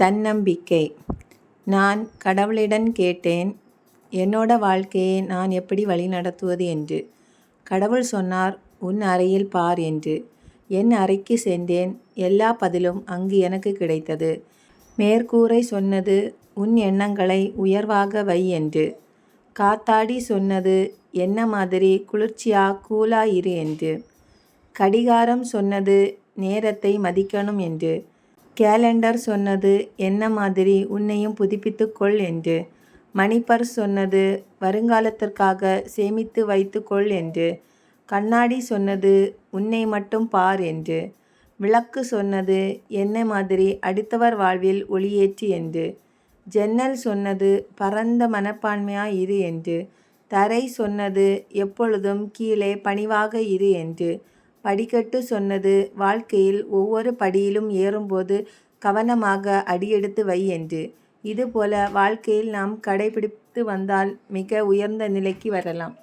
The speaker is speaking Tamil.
தன்னம்பிக்கை. நான் கடவுளிடம் கேட்டேன், என்னோட வாழ்க்கையை நான் எப்படி வழிநடத்துவது என்று. கடவுள் சொன்னார், உன் அறையில் பார் என்று. என் அறைக்கு சென்றேன். எல்லா பதிலும் அங்கு எனக்கு கிடைத்தது. மேற்கூரை சொன்னது, உன் எண்ணங்களை உயர்வாக வை என்று. காத்தாடி சொன்னது, என்ன மாதிரி குளிர்ச்சியா கூலா இரு என்று. கடிகாரம் சொன்னது, நேரத்தை மதிக்கணும் என்று. கேலண்டர் சொன்னது, என்ன மாதிரி உன்னையும் புதுப்பித்துக் கொள் என்று. மணிப்பர்ஸ் சொன்னது, வருங்காலத்திற்காக சேமித்து வைத்துக் கொள் என்று. கண்ணாடி சொன்னது, உன்னை மட்டும் பார் என்று. விளக்கு சொன்னது, என்ன மாதிரி அடுத்தவர் வாழ்வில் ஒளியேற்று என்று. ஜன்னல் சொன்னது, பரந்த மனப்பான்மையாய் இரு என்று. தரை சொன்னது, எப்பொழுதும் கீழே பணிவாக இரு என்று. படிக்கட்டு சொன்னது, வாழ்க்கையில் ஒவ்வொரு படியிலும் ஏறும்போது கவனமாக அடியெடுத்து வை என்று. இதுபோல வாழ்க்கையில் நாம் கடைபிடித்து வந்தால் மிக உயர்ந்த நிலைக்கு வரலாம்.